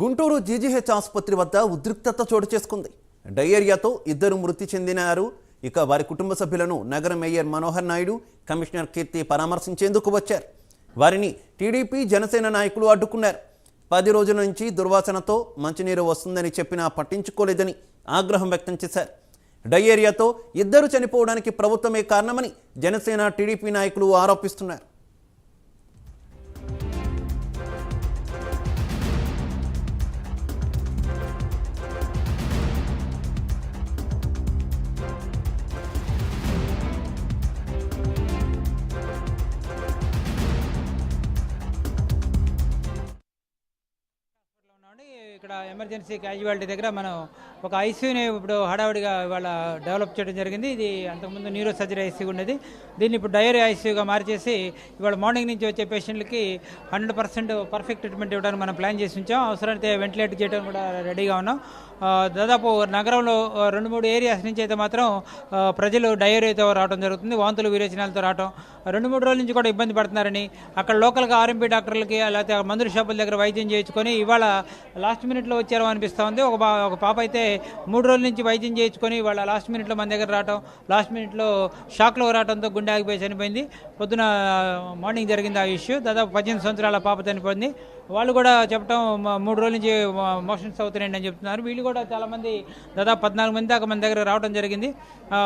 Guntur GGH ఆసుపత్రి వద్ద ఉద్రిక్తత చోటు చేసుకుంది. డయేరియాతో ఇద్దరు మృతి చెందినారు. ఇక వారి కుటుంబ సభ్యులను నగర మేయర్ మనోహర్ నాయుడు, కమిషనర్ కీర్తి పరామర్శించేందుకు వచ్చారు. వారిని టీడీపీ, జనసేన నాయకులు అడ్డుకున్నారు. 10 రోజుల నుంచి దుర్వాసనతో మంచినీరు వస్తుందని చెప్పినా పట్టించుకోలేదని ఆగ్రహం వ్యక్తం చేశారు. డయేరియాతో ఇద్దరు చనిపోవడానికి ప్రభుత్వమే కారణమని జనసేన, టీడీపీ నాయకులు ఆరోపిస్తున్నారు. ఇక్కడ ఎమర్జెన్సీ క్యాజువాలిటీ దగ్గర మనం ఒక ఐసీయూని ఇప్పుడు హడావుడిగా ఇవాళ డెవలప్ చేయడం జరిగింది. ఇది అంతకుముందు న్యూరో సర్జరీ ఐసీయూ ఉండేది. దీన్ని ఇప్పుడు డయేరియా ఐసీయూగా మార్చేసి ఇవాళ మార్నింగ్ నుంచి వచ్చే పేషెంట్లకి 100% పర్ఫెక్ట్ ట్రీట్మెంట్ ఇవ్వడానికి మనం ప్లాన్ చేసి ఉంచాం. అవసరమైతే వెంటిలేట్ చేయడం కూడా రెడీగా ఉన్నాం. దాదాపు నగరంలో 2-3 ఏరియాస్ నుంచి అయితే మాత్రం ప్రజలు డయేరియాతో రావడం జరుగుతుంది, వాంతులు విరేచనాలతో రావడం. 2-3 రోజుల నుంచి కూడా ఇబ్బంది పడుతున్నారని అక్కడ లోకల్గా ఆర్ఎంపీ డాక్టర్లకి లేకపోతే మందుల షాపుల దగ్గర వైద్యం చేయించుకొని ఇవాళ లాస్ట్ మినిట్లో వచ్చారో అనిపిస్తూ ఉంది. ఒక పాప అయితే 3 రోజుల నుంచి వైద్యం చేయించుకొని వాళ్ళ లాస్ట్ మినిట్లో మన దగ్గర రావడం, లాస్ట్ మినిట్లో షాక్లో రావడంతో గుండె ఆగిపోయి చనిపోయింది. పొద్దున మార్నింగ్ జరిగింది ఆ ఇష్యూ. దాదాపు 18 సంవత్సరాల పాప చనిపోయింది. వాళ్ళు కూడా చెప్పడం 3 రోజుల నుంచి మోషన్స్ అవుతున్నాయండి అని చెప్తున్నారు. వీళ్ళు కూడా చాలామంది దాదాపు 14 మంది దాకా మన దగ్గర రావడం జరిగింది.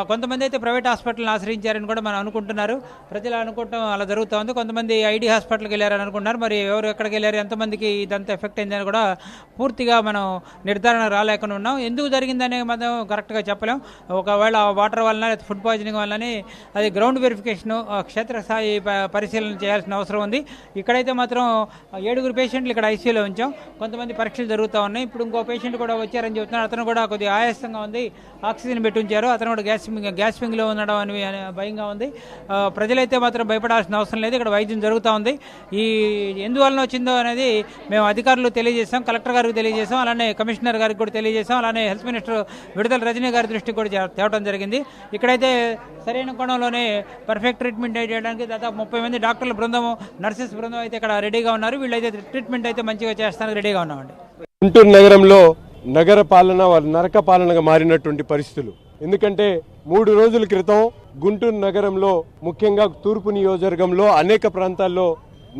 కొంతమంది అయితే ప్రైవేట్ హాస్పిటల్ని ఆశ్రయించారని కూడా మనం అనుకుంటున్నారు. ప్రజలు అనుకోవటం అలా జరుగుతూ ఉంది. కొంతమంది ఐడి హాస్పిటల్కి వెళ్ళారని అనుకుంటున్నారు. మరి ఎవరు ఎక్కడికి వెళ్ళారు, ఎంతమందికి ఇదంతా ఎఫెక్ట్ అయిందని కూడా పూర్తిగా మనం నిర్ధారణ రాలేకుండా ఉన్నాం. ఎందుకు జరిగిందనే మనం కరెక్ట్గా చెప్పలేం. ఒకవేళ వాటర్ వలన లేదా ఫుడ్ పాయిజనింగ్ వల్లనే అది గ్రౌండ్ వెరిఫికేషన్, క్షేత్రస్థాయి పరిశీలన చేయాల్సిన అవసరం ఉంది. ఇక్కడైతే మాత్రం 7 పేషెంట్లు ఇక్కడ ఐసీయూలో ఉంచాం. కొంతమంది పరీక్షలు జరుగుతూ ఉన్నాయి. ఇప్పుడు ఇంకో పేషెంట్ కూడా వచ్చారని చెప్తున్నారు. అతను కూడా కొద్దిగా ఆయాసంగా ఉంది, ఆక్సిజన్ పెట్టి ఉంచారు. అతను కూడా గ్యాస్పింగ్లో ఉండడం అని భయంగా ఉంది. ప్రజలైతే మాత్రం భయపడాల్సిన అవసరం లేదు. ఇక్కడ వైద్యం జరుగుతూ ఉంది. ఈ ఎందువలన వచ్చిందో అనేది మేము అధికారులు తెలియజేసాం, కలెక్టర్ గారికి తెలియజేసాం, అలానే కమిషనర్ గారికి కూడా తెలియజేసాం, అలానే హెల్త్ మినిస్టర్ విడుదల రజనీ గారి దృష్టికి కూడా తేవడం జరిగింది. ఇక్కడైతే సరైన కోణంలోనే పర్ఫెక్ట్ ట్రీట్మెంట్ చేయడానికి దాదాపు 30 మంది డాక్టర్ల బృందం, నర్సెస్ బృందం అయితే ఇక్కడ రెడీగా ఉన్నారు. వీళ్ళైతే ట్రీట్మెంట్ అయితే మంచిగా చేస్తానికి రెడీగా ఉన్నామండి. గుంటూరు నగరంలో నగర పాలన నరక పాలనగా మారినటువంటి పరిస్థితులు. ఎందుకంటే 3 రోజుల క్రితం గుంటూరు నగరంలో, ముఖ్యంగా తూర్పు నియోజకవర్గంలో అనేక ప్రాంతాల్లో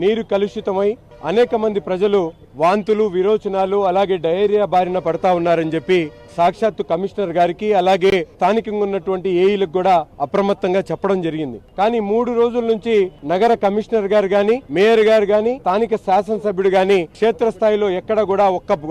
నీరు కలుషితమై అనేక మంది ప్రజలు వాంతులు, విరోచనాలు, అలాగే డయేరియా బారిన పడతా ఉన్నారని చెప్పి సాక్షాత్తు కమిషనర్ గారికి అలాగే స్థానికంగా ఉన్నటువంటి ఏఈలకు కూడా అప్రమత్తంగా చెప్పడం జరిగింది. కానీ 3 రోజుల నుంచి నగర కమిషనర్ గారు గాని, మేయర్ గారు గాని, స్థానిక శాసనసభ్యుడు గాని క్షేత్రస్థాయిలో ఎక్కడ కూడా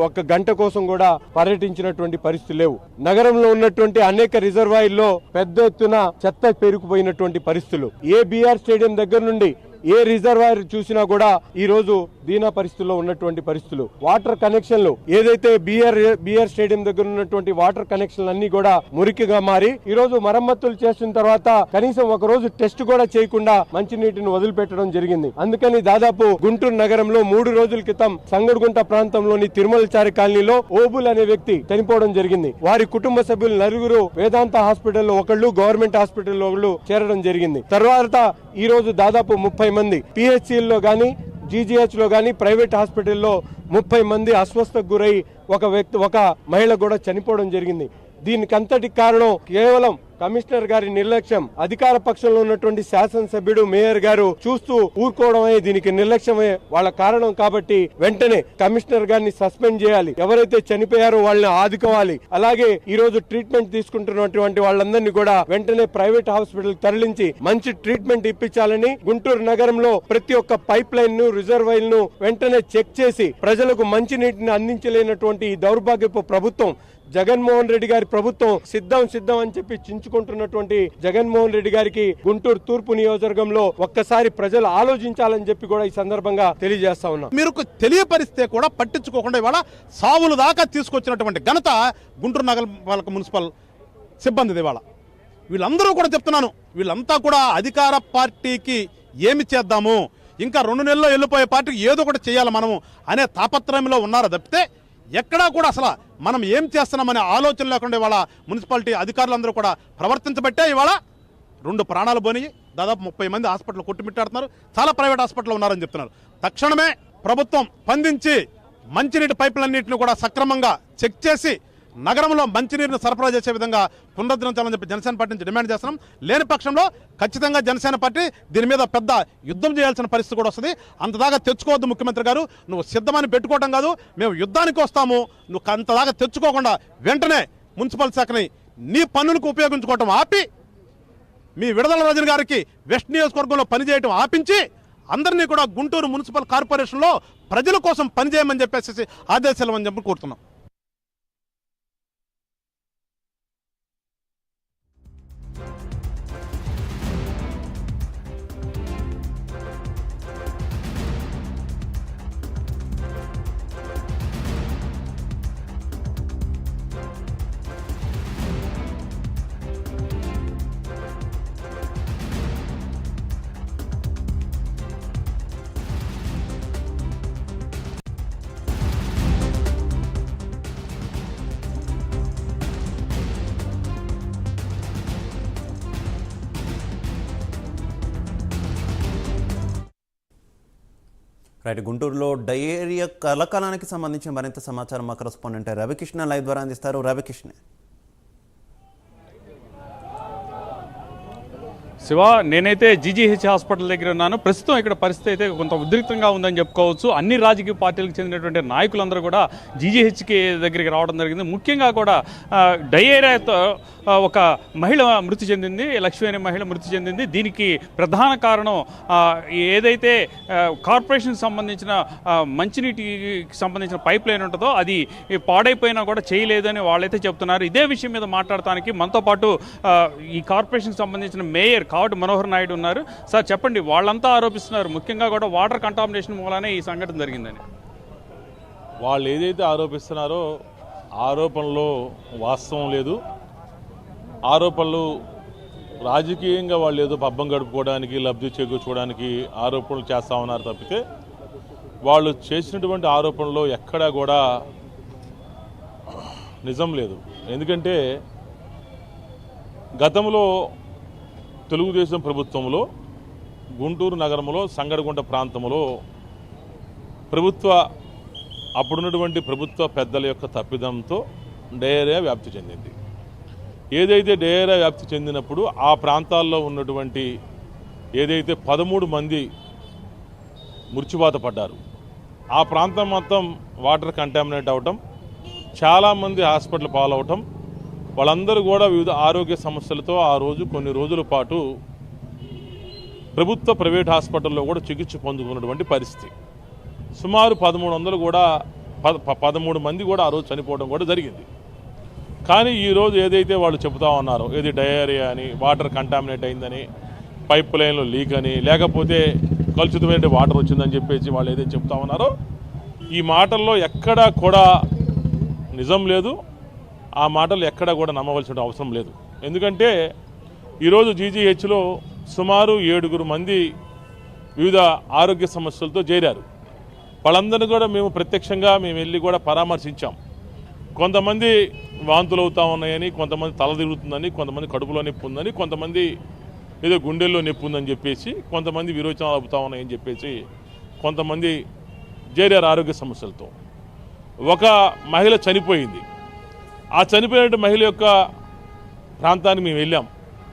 ఒక్క గంట కోసం కూడా పర్యటించినటువంటి పరిస్థితులు లేవు. నగరంలో ఉన్నటువంటి అనేక రిజర్వాయర్లో పెద్ద ఎత్తున చెత్త పేరుకుపోయినటువంటి పరిస్థితులు. ఏ బీఆర్ స్టేడియం దగ్గర నుండి ఏ రిజర్వాయర్ చూసినా కూడా ఈ రోజు దీనా పరిస్థితుల్లో ఉన్నటువంటి పరిస్థితులు. వాటర్ కనెక్షన్లు ఏదైతే బీఆర్ స్టేడియం దగ్గర ఉన్నటువంటి వాటర్ కనెక్షన్లు అన్ని కూడా మురికిగా మారి ఈ రోజు మరమ్మతులు చేసిన తర్వాత కనీసం ఒక రోజు టెస్ట్ కూడా చేయకుండా మంచినీటిని వదిలిపెట్టడం జరిగింది. అందుకని దాదాపు గుంటూరు నగరంలో 3 రోజుల క్రితం సంగడిగుంట ప్రాంతంలోని తిరుమలచారి కాలనీలో ఓబుల్ అనే వ్యక్తి చనిపోవడం జరిగింది. వారి కుటుంబ సభ్యులు 9 వేదాంత హాస్పిటల్లో ఒకళ్ళు, గవర్నమెంట్ హాస్పిటల్లో ఒకళ్ళు చేరడం జరిగింది. తర్వాత ఈ రోజు దాదాపు 30 మంది పిహెచ్సిలో గాని, జీజీహెచ్ లో గాని, ప్రైవేట్ హాస్పిటల్లో 30 మంది అస్వస్థకు గురై ఒక మహిళ కూడా చనిపోవడం జరిగింది. దీనికంతటి కారణం కేవలం కమిషనర్ గారి నిర్లక్ష్యం. అధికార పక్షంలో ఉన్నటువంటి శాసనసభ్యుడు, మేయర్ గారు చూస్తూ ఊరుకోవడమే దీనికి నిర్లక్ష్యమే వాళ్ళ కారణం. కాబట్టి వెంటనే కమిషనర్ గారిని సస్పెండ్ చేయాలి. ఎవరైతే చనిపోయారో వాళ్ళని ఆదుకోవాలి. అలాగే ఈ రోజు ట్రీట్మెంట్ తీసుకుంటున్నటువంటి వాళ్ళందరినీ కూడా వెంటనే ప్రైవేట్ హాస్పిటల్ తరలించి మంచి ట్రీట్మెంట్ ఇప్పించాలని, గుంటూరు నగరంలో ప్రతి ఒక్క పైప్ లైన్ ను, రిజర్వాయర్ ను వెంటనే చెక్ చేసి ప్రజలకు మంచి నీటిని అందించలేనటువంటి ఈ దౌర్భాగ్యపు ప్రభుత్వం, జగన్మోహన్ రెడ్డి గారి ప్రభుత్వం సిద్ధం అని చెప్పి చించుకుంటున్నటువంటి జగన్మోహన్ రెడ్డి గారికి గుంటూరు తూర్పు నియోజకవర్గంలో ఒక్కసారి ప్రజలు ఆలోచించాలని చెప్పి కూడా ఈ సందర్భంగా తెలియజేస్తా ఉన్నా. మీరు తెలియపరిస్తే కూడా పట్టించుకోకుండా ఇవాళ సావులు దాకా తీసుకొచ్చినటువంటి ఘనత గుంటూరు నగర మున్సిపల్ సిబ్బంది. ఇవాళ వీళ్ళందరూ కూడా చెప్తున్నాను, వీళ్ళంతా కూడా అధికార పార్టీకి ఏమి చేద్దాము, ఇంకా 2 నెలల్లో వెళ్ళిపోయే పార్టీకి ఏదో ఒకటి చేయాలి మనము అనే తాపత్రయంలో ఉన్నారా తప్పితే ఎక్కడా కూడా అసలు మనం ఏం చేస్తున్నామనే ఆలోచన లేకుండా ఇవాళ మున్సిపాలిటీ అధికారులందరూ కూడా ప్రవర్తించబట్టే ఇవాళ 2 ప్రాణాలు పోయి దాదాపు 30 మంది హాస్పిటల్ కొట్టుమిట్టాడుతున్నారు. చాలా ప్రైవేట్ హాస్పిటల్ ఉన్నారని చెప్తున్నారు. తక్షణమే ప్రభుత్వం స్పందించి మంచినీటి పైపులన్నింటినీ కూడా సక్రమంగా చెక్ చేసి నగరంలో మంచినీరును సరఫరా చేసే విధంగా పునరుద్ధరించాలని చెప్పి జనసేన పార్టీ నుంచి డిమాండ్ చేస్తున్నాం. లేని పక్షంలో ఖచ్చితంగా జనసేన పార్టీ దీని మీద పెద్ద యుద్ధం చేయాల్సిన పరిస్థితి కూడా వస్తుంది. అంతదాకా తెచ్చుకోవద్దు ముఖ్యమంత్రి గారు, నువ్వు సిద్ధమని పెట్టుకోవడం కాదు, మేము యుద్ధానికి వస్తాము, నువ్వు అంతదాకా తెచ్చుకోకుండా వెంటనే మున్సిపల్ శాఖని నీ పన్నులకు ఉపయోగించుకోవటం ఆపి మీ విడుదల రజని గారికి వెస్ట్ నియోజకవర్గంలో పనిచేయటం ఆపించి అందరినీ కూడా గుంటూరు మున్సిపల్ కార్పొరేషన్లో ప్రజల కోసం పనిచేయమని చెప్పేసి ఆదేశాలు అని చెప్పి కోరుతున్నాం. రైట్, గుంటూరులో డయేరియా కలకాలానికి సంబంధించిన మరింత సమాచారం మా కరెస్పాండెంట్ రవికృష్ణ లైవ్ ద్వారా అందిస్తారు. రవికృష్ణ. శివ, నేనైతే జీజీహెచ్ హాస్పిటల్ దగ్గర ఉన్నాను. ప్రస్తుతం ఇక్కడ పరిస్థితి అయితే కొంత ఉద్రిక్తంగా ఉందని చెప్పుకోవచ్చు. అన్ని రాజకీయ పార్టీలకు చెందినటువంటి నాయకులందరూ కూడా జీజీహెచ్కి దగ్గరికి రావడం జరిగింది. ముఖ్యంగా కూడా డయేరియాతో ఒక మహిళ మృతి చెందింది, లక్ష్మి అనే మహిళ మృతి చెందింది. దీనికి ప్రధాన కారణం ఏదైతే కార్పొరేషన్కి సంబంధించిన మంచినీటికి సంబంధించిన పైప్ లైన్ ఉంటుందో అది పాడైపోయినా కూడా చేయలేదని వాళ్ళైతే చెప్తున్నారు. ఇదే విషయం మీద మాట్లాడటానికి మనతో పాటు ఈ కార్పొరేషన్కి సంబంధించిన మేయర్ కావటి మనోహర్ నాయుడు ఉన్నారు. సార్ చెప్పండి, వాళ్ళంతా ఆరోపిస్తున్నారు ముఖ్యంగా కూడా వాటర్ కంటామినేషన్ మూలానే ఈ సంఘటన జరిగిందని. వాళ్ళు ఏదైతే ఆరోపిస్తున్నారో ఆరోపణలో వాస్తవం లేదు. ఆరోపణలు రాజకీయంగా వాళ్ళు ఏదో పబ్బం గడుపుకోవడానికి, లబ్ధి చేకూర్చుకోవడానికి ఆరోపణలు చేస్తూ ఉన్నారు తప్పితే వాళ్ళు చేసినటువంటి ఆరోపణలో ఎక్కడా కూడా నిజం లేదు. ఎందుకంటే గతంలో తెలుగుదేశం ప్రభుత్వంలో గుంటూరు నగరంలో సంగడగుంట ప్రాంతంలో అప్పుడున్నటువంటి ప్రభుత్వ పెద్దల యొక్క తప్పిదంతో డయేరియా వ్యాప్తి చెందింది. ఏదైతే డయేరియా వ్యాప్తి చెందినప్పుడు ఆ ప్రాంతాల్లో ఉన్నటువంటి ఏదైతే 13 మంది మృత్యువాత పడ్డారు, ఆ ప్రాంతం మొత్తం వాటర్ కంటామినేట్ అవటం, చాలామంది హాస్పిటల్ పాలవటం, వాళ్ళందరూ కూడా వివిధ ఆరోగ్య సమస్యలతో ఆ రోజు కొన్ని రోజుల పాటు ప్రభుత్వ ప్రైవేట్ హాస్పిటల్లో కూడా చికిత్స పొందుకున్నటువంటి పరిస్థితి. సుమారు 13 మంది కూడా ఆ రోజు చనిపోవడం కూడా జరిగింది. కానీ ఈరోజు ఏదైతే వాళ్ళు చెబుతా ఉన్నారో, ఏది డయేరియా అని, వాటర్ కంటామినేట్ అయిందని, పైప్ లైన్లో లీక్ అని, లేకపోతే కలుషితమైన వాటర్ వచ్చిందని చెప్పేసి వాళ్ళు ఏదైతే చెప్తా ఉన్నారో ఈ మాటల్లో ఎక్కడా కూడా నిజం లేదు. ఆ మాటలు ఎక్కడా కూడా నమ్మవలసిన అవసరం లేదు. ఎందుకంటే ఈరోజు జీజీహెచ్లో సుమారు 7 మంది వివిధ ఆరోగ్య సమస్యలతో చేరారు. వాళ్ళందరినీ కూడా మేము ప్రత్యక్షంగా వెళ్ళి కూడా పరామర్శించాం. కొంతమంది వాంతులు అవుతా ఉన్నాయని, కొంతమంది తల తిరుగుతుందని, కొంతమంది కడుపులో నొప్పి ఉందని, కొంతమంది ఏదో గుండెల్లో నొప్పి ఉందని చెప్పేసి, కొంతమంది విరోచనాలు అవుతా ఉన్నాయని చెప్పేసి కొంతమంది చేరారు ఆరోగ్య సమస్యలతో. ఒక మహిళ చనిపోయింది. ఆ చనిపోయిన మహిళ యొక్క ప్రాంతానికి మేము వెళ్ళాం.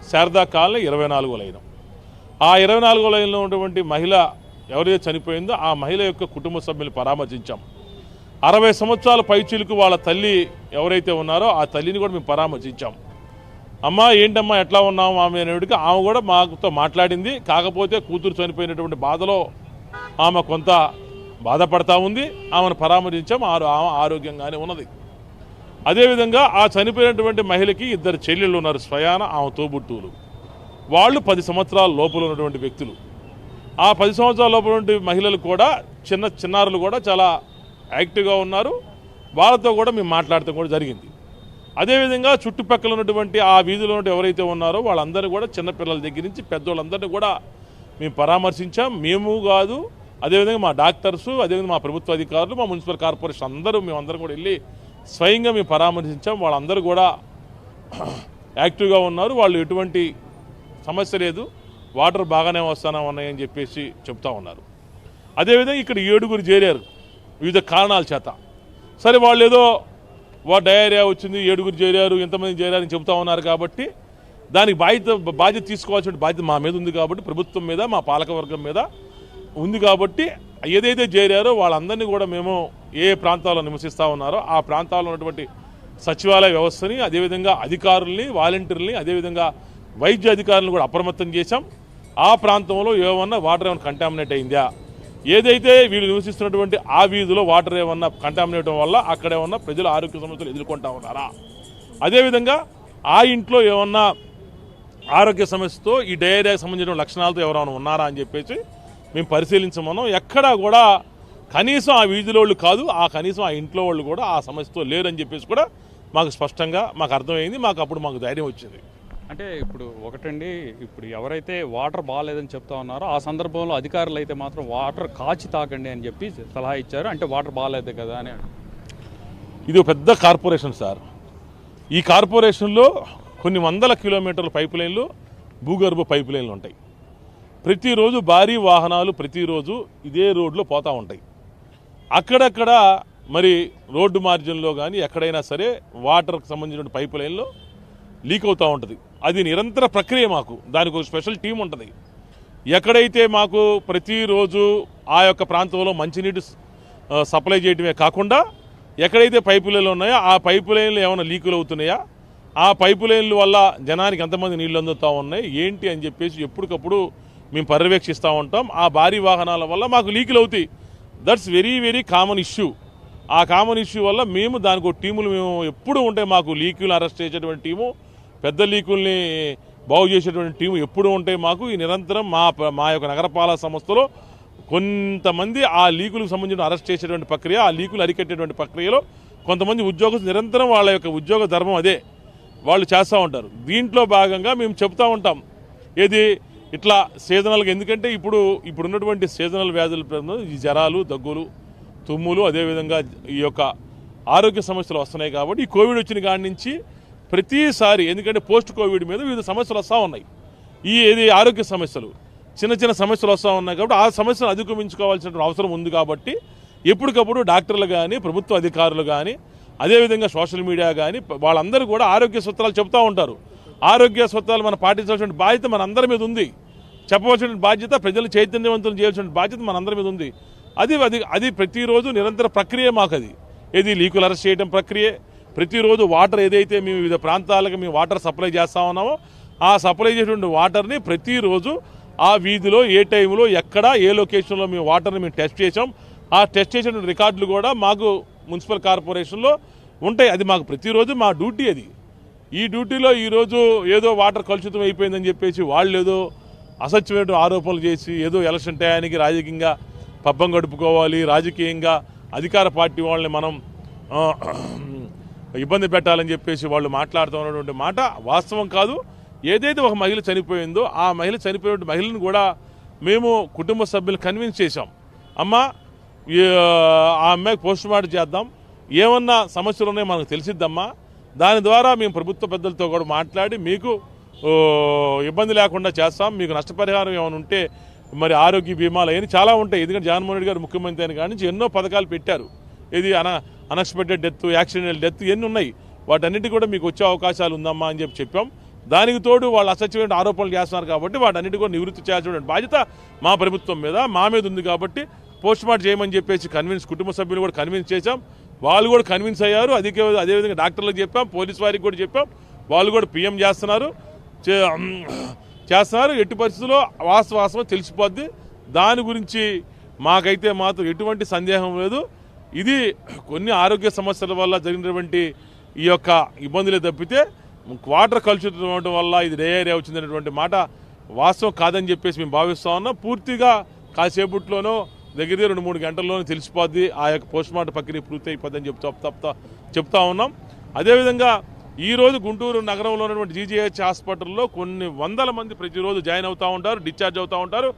శారదా కాలనీ 24వ లైన్. ఆ 24వ లైన్లో ఉన్నటువంటి మహిళ ఎవరైతే చనిపోయిందో ఆ మహిళ యొక్క కుటుంబ సభ్యులు పరామర్శించాం. 60 సంవత్సరాల పైచీలకు వాళ్ళ తల్లి ఎవరైతే ఉన్నారో ఆ తల్లిని కూడా మేము పరామర్శించాం. అమ్మ ఏంటమ్మా ఎట్లా ఉన్నాము ఆమె అనేటికి ఆమె కూడా మాతో మాట్లాడింది. కాకపోతే కూతురు చనిపోయినటువంటి బాధలో ఆమె కొంత బాధపడతా ఉంది. ఆమెను పరామర్శించాం. ఆమె ఆరోగ్యంగానే ఉన్నది. అదేవిధంగా ఆ చనిపోయినటువంటి మహిళకి 2 చెల్లెళ్ళు ఉన్నారు, స్వయాన ఆమె తోబుట్టువులు. వాళ్ళు 10 సంవత్సరాల లోపల ఉన్నటువంటి వ్యక్తులు. ఆ 10 సంవత్సరాల లోపల ఉన్నటువంటి మహిళలు కూడా చిన్నారులు కూడా చాలా యాక్టివ్గా ఉన్నారు. వాళ్ళతో కూడా మేము మాట్లాడటం కూడా జరిగింది. అదేవిధంగా చుట్టుపక్కల ఉన్నటువంటి ఆ వీధిలో ఎవరైతే ఉన్నారో వాళ్ళందరూ కూడా చిన్నపిల్లల దగ్గర నుంచి పెద్దోళ్ళందరినీ కూడా మేము పరామర్శించాం. మేము కాదు, అదేవిధంగా మా డాక్టర్సు, అదేవిధంగా మా ప్రభుత్వ అధికారులు, మా మున్సిపల్ కార్పొరేషన్ మేమందరం కూడా వెళ్ళి స్వయంగా మేము పరామర్శించాం. వాళ్ళందరూ కూడా యాక్టివ్గా ఉన్నారు. వాళ్ళు ఎటువంటి సమస్య లేదు, వాటర్ బాగానే వస్తానే ఉన్నాయని చెప్పేసి చెప్తా ఉన్నారు. అదేవిధంగా ఇక్కడ 7 చేరారు. వివిధ కారణాల చేత. సరే వాళ్ళు ఏదో డయేరియా వచ్చింది, 7గురు చేరారు, ఎంతమంది చేరారు అని చెబుతా ఉన్నారు కాబట్టి దానికి బాధ్యత తీసుకోవాల్సిన బాధ్యత మా మీద ఉంది కాబట్టి, ప్రభుత్వం మీద, మా పాలకవర్గం మీద ఉంది కాబట్టి ఏదైతే చేరారో వాళ్ళందరినీ కూడా మేము ఏ ప్రాంతాల్లో నివసిస్తూ ఉన్నారో ఆ ప్రాంతాల్లో ఉన్నటువంటి సచివాలయ వ్యవస్థని, అదేవిధంగా అధికారుల్ని, వాలంటీర్లని, అదేవిధంగా వైద్య అధికారులను కూడా అప్రమత్తం చేశాం. ఆ ప్రాంతంలో ఏమన్నా వాటర్ ఏమైనా కంటామినేట్ అయిందా, ఏదైతే వీళ్ళు నివసిస్తున్నటువంటి ఆ వీధిలో వాటర్ ఏమన్నా కంటామినేట్ అవ్వడం వల్ల అక్కడ ఏమన్నా ప్రజలు ఆరోగ్య సమస్యలు ఎదుర్కొంటా ఉన్నారా, అదేవిధంగా ఆ ఇంట్లో ఏమన్నా ఆరోగ్య సమస్యతో ఈ డయేరియాకి సంబంధించిన లక్షణాలతో ఎవరైనా ఉన్నారా అని చెప్పేసి మేము పరిశీలించమన్నాం. ఎక్కడా కూడా కనీసం ఆ వీధిలో వాళ్ళు కాదు, కనీసం ఆ ఇంట్లో వాళ్ళు కూడా ఆ సమస్యతో లేరని చెప్పేసి కూడా మాకు స్పష్టంగా మాకు అర్థమైంది. అప్పుడు మాకు ధైర్యం వచ్చింది. అంటే ఇప్పుడు ఒకటండి, ఇప్పుడు ఎవరైతే వాటర్ బాగాలేదని చెప్తా ఉన్నారో ఆ సందర్భంలో అధికారులు అయితే మాత్రం వాటర్ కాచి తాగండి అని చెప్పి సలహా ఇచ్చారు. అంటే వాటర్ బాగాలేదు కదా అని. ఇది ఒక పెద్ద కార్పొరేషన్ సార్. ఈ కార్పొరేషన్లో కొన్ని వందల కిలోమీటర్ల పైప్ లైన్లు, భూగర్భ పైప్ లైన్లు ఉంటాయి. ప్రతిరోజు భారీ వాహనాలు ప్రతిరోజు ఇదే రోడ్లో పోతూ ఉంటాయి. అక్కడక్కడ మరి రోడ్డు మార్జిన్లో కానీ ఎక్కడైనా సరే వాటర్కి సంబంధించిన పైప్ లైన్లో లీక్ అవుతూ ఉంటుంది. అది నిరంతర ప్రక్రియ. మాకు దానికి ఒక స్పెషల్ టీం ఉంటుంది. ఎక్కడైతే మాకు ప్రతిరోజు ఆ యొక్క ప్రాంతంలో మంచినీటి సప్లై చేయడమే కాకుండా ఎక్కడైతే పైపు లైన్లు ఉన్నాయో ఆ పైపు లైన్లు ఏమైనా లీకులు అవుతున్నాయా, ఆ పైపు లైన్ల వల్ల జనానికి ఎంతమంది నీళ్ళు అందుతూ ఉన్నాయి ఏంటి అని చెప్పేసి ఎప్పటికప్పుడు మేము పర్యవేక్షిస్తూ ఉంటాం. ఆ భారీ వాహనాల వల్ల మాకు లీకులు అవుతాయి. That's very very common issue. ఆ కామన్ ఇష్యూ వల్ల మేము దానికి ఒక టీములు మేము ఎప్పుడు ఉంటాయి. మాకు లీకులు అరెస్ట్ చేసేటువంటి టీము, పెద్ద లీకుల్ని బాగు చేసేటువంటి టీము ఎప్పుడు ఉంటాయి మాకు. ఈ నిరంతరం మా యొక్క నగరపాలక సంస్థలో కొంతమంది ఆ లీకులకు సంబంధించిన అరెస్ట్ చేసేటువంటి ప్రక్రియ, ఆ లీకులు అరికట్టేటువంటి ప్రక్రియలో కొంతమంది ఉద్యోగస్తులు నిరంతరం వాళ్ళ యొక్క ఉద్యోగ ధర్మం అదే, వాళ్ళు చేస్తూ ఉంటారు. దీంట్లో భాగంగా మేము చెప్తూ ఉంటాం ఏది ఇట్లా సీజనల్గా. ఎందుకంటే ఇప్పుడున్నటువంటి సీజనల్ వ్యాధులు ఈ జ్వరాలు, దగ్గులు, తుమ్ములు, అదేవిధంగా ఈ యొక్క ఆరోగ్య సమస్యలు వస్తున్నాయి. కాబట్టి ఈ కోవిడ్ వచ్చిన కాడి నుంచి ప్రతిసారి, ఎందుకంటే పోస్ట్ కోవిడ్ మీద వివిధ సమస్యలు వస్తూ ఉన్నాయి. ఏది ఆరోగ్య సమస్యలు, చిన్న చిన్న సమస్యలు వస్తూ ఉన్నాయి. కాబట్టి ఆ సమస్యలు అధిగమించుకోవాల్సిన అవసరం ఉంది. కాబట్టి ఎప్పటికప్పుడు డాక్టర్లు కానీ, ప్రభుత్వ అధికారులు కానీ, అదేవిధంగా సోషల్ మీడియా కానీ వాళ్ళందరూ కూడా ఆరోగ్య సూత్రాలు చెప్తూ ఉంటారు. ఆరోగ్య సూత్రాలు మనం పాటించాల్సిన బాధ్యత మన అందరి మీద ఉంది. చెప్పవలసిన బాధ్యత, ప్రజలు చైతన్యవంతులు చేయాల్సిన బాధ్యత మన అందరి మీద ఉంది. అది ప్రతిరోజు నిరంతర ప్రక్రియ మాకు. ఏది లీకులు అరెస్ట్ చేయడం ప్రక్రియ. ప్రతిరోజు వాటర్ ఏదైతే మేము వివిధ ప్రాంతాలకు మేము వాటర్ సప్లై చేస్తూ ఉన్నామో ఆ సప్లై చేసేటువంటి వాటర్ని ప్రతిరోజు ఆ వీధిలో ఏ టైంలో ఎక్కడ ఏ లొకేషన్లో మేము వాటర్ని మేము టెస్ట్ చేసాం. ఆ టెస్ట్ చేసిన రికార్డులు కూడా మాకు మున్సిపల్ కార్పొరేషన్లో ఉంటాయి. అది మాకు ప్రతిరోజు మా డ్యూటీ. ఈ డ్యూటీలో ఈరోజు ఏదో వాటర్ కలుషితం అయిపోయిందని చెప్పేసి వాళ్ళు ఏదో అసత్యమైన ఆరోపణలు చేసి ఏదో ఎలక్షన్ టయానికి రాజకీయంగా పబ్బం గడుపుకోవాలి, రాజకీయంగా అధికార పార్టీ వాళ్ళని మనం ఇబ్బంది పెట్టాలని చెప్పేసి వాళ్ళు మాట్లాడుతున్నటువంటి మాట వాస్తవం కాదు. ఏదైతే ఒక మహిళ చనిపోయిందో ఆ మహిళ చనిపోయిన మహిళను కూడా మేము కుటుంబ సభ్యులు కన్విన్స్ చేశాం. అమ్మా ఆ అమ్మాయికి పోస్ట్ మార్టం చేద్దాం, ఏమన్నా సమస్యలు ఉన్నాయో మనకు తెలిసిద్దమ్మా, దాని ద్వారా మేము ప్రభుత్వ పెద్దలతో కూడా మాట్లాడి మీకు ఇబ్బంది లేకుండా చేస్తాం, మీకు నష్టపరిహారం ఏమైనా ఉంటే మరి ఆరోగ్య బీమాలు అవన్నీ చాలా ఉంటాయి. ఎందుకంటే జగన్మోహన్ రెడ్డి గారు ముఖ్యమంత్రి అయిన కాడి నుంచి ఎన్నో పథకాలు పెట్టారు. ఇది అన్ఎక్స్పెక్టెడ్ డెత్, యాక్సిడెంటల్ డెత్ ఇవన్నీ ఉన్నాయి. వాటన్నిటి కూడా మీకు వచ్చే అవకాశాలు ఉందమ్మా అని చెప్పాం. దానికి తోడు వాళ్ళు అసత్యమైన ఆరోపణలు చేస్తున్నారు కాబట్టి వాటన్నిటి కూడా నివృత్తి చేయాల్సిన బాధ్యత మా ప్రభుత్వం మీద, మా మీద ఉంది. కాబట్టి పోస్ట్ మార్టం చేయమని చెప్పేసి కుటుంబ సభ్యులు కూడా కన్విన్స్ చేశాం. వాళ్ళు కూడా కన్విన్స్ అయ్యారు. అదేవిధంగా డాక్టర్లకు చెప్పాం, పోలీస్ వారికి కూడా చెప్పాం. వాళ్ళు కూడా పిఎం చేస్తున్నారు. ఎట్టి పరిస్థితుల్లో వాస్తవం తెలిసిపోద్ది. దాని గురించి మాకైతే మాత్రం ఎటువంటి సందేహం లేదు. ఇది కొన్ని ఆరోగ్య సమస్యల వల్ల జరిగినటువంటి ఈ యొక్క ఇబ్బందులే తప్పితే వాటర్ కలుషితం అవడం వల్ల ఇది డయేరియా వచ్చిందనేటువంటి మాట వాస్తవం కాదని చెప్పేసి మేము భావిస్తూ ఉన్నాం. పూర్తిగా కాసేపట్లోనో దగ్గర 2-3 గంటల్లోనే తెలిసిపోద్ది. ఆ యొక్క పోస్ట్ మార్టం ప్రక్రియ పూర్తి అయిపోద్దని చెప్తా ఉన్నాం. అదేవిధంగా ఈరోజు గుంటూరు నగరంలో ఉన్నటువంటి జీజీహెచ్ హాస్పిటల్లో కొన్ని వందల మంది ప్రతిరోజు జాయిన్ అవుతూ ఉంటారు, డిశ్చార్జ్ అవుతూ ఉంటారు.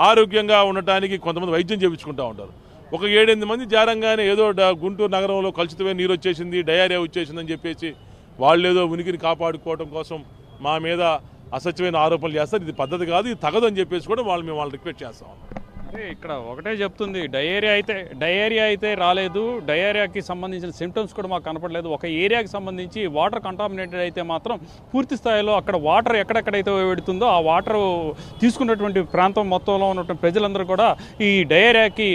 ఆరోగ్యంగా ఉండటానికి కొంతమంది వైద్యం చేయించుకుంటూ ఉంటారు. ఒక 7-8 మంది జారంగానే ఏదో గుంటూరు నగరంలో కలుషితమైన నీరు వచ్చేసింది, డయేరియా వచ్చేసిందని చెప్పేసి వాళ్ళు ఏదో ఉనికిని కాపాడుకోవడం కోసం మా మీద అసత్యమైన ఆరోపణలు చేస్తారు. ఇది పద్ధతి కాదు, ఇది తగదు అని చెప్పేసి కూడా మేము వాళ్ళని రిక్వెస్ట్ చేస్తాం. అంటే ఇక్కడ ఒకటే చెప్తుంది, డయేరియా అయితే రాలేదు, డయేరియాకి సంబంధించిన సిమ్టమ్స్ కూడా మాకు కనపడలేదు. ఒక ఏరియాకి సంబంధించి వాటర్ కంటామినేటెడ్ అయితే మాత్రం పూర్తి స్థాయిలో అక్కడ వాటర్ ఎక్కడెక్కడైతే పెడుతుందో ఆ వాటర్ తీసుకున్నటువంటి ప్రాంతం మొత్తంలో ఉన్నటువంటి ప్రజలందరూ కూడా ఈ డయేరియాకి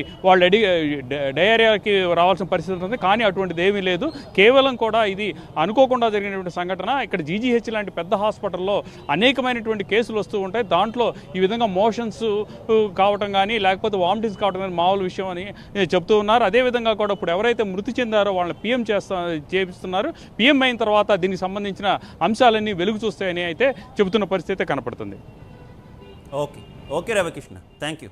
డయేరియాకి రావాల్సిన పరిస్థితి ఉంటుంది. కానీ అటువంటిది ఏమీ లేదు. కేవలం కూడా ఇది అనుకోకుండా జరిగినటువంటి సంఘటన. ఇక్కడ జీజీహెచ్ లాంటి పెద్ద హాస్పిటల్లో అనేకమైనటువంటి కేసులు వస్తూ ఉంటాయి. దాంట్లో ఈ విధంగా మోషన్స్ కావటం కానీ లేకపోతే వామిటింగ్స్ కావడం కానీ మామూలు విషయం అని చెప్తూ ఉన్నారు. అదేవిధంగా కూడా ఇప్పుడు ఎవరైతే మృతి చెందారో వాళ్ళని పిఎం చేపిస్తున్నారు. పిఎం అయిన తర్వాత దీనికి సంబంధించిన అంశాలన్నీ వెలుగు చూస్తాయని అయితే చెబుతున్న పరిస్థితి కనపడుతుంది. Okay Ravikrishna, thank you.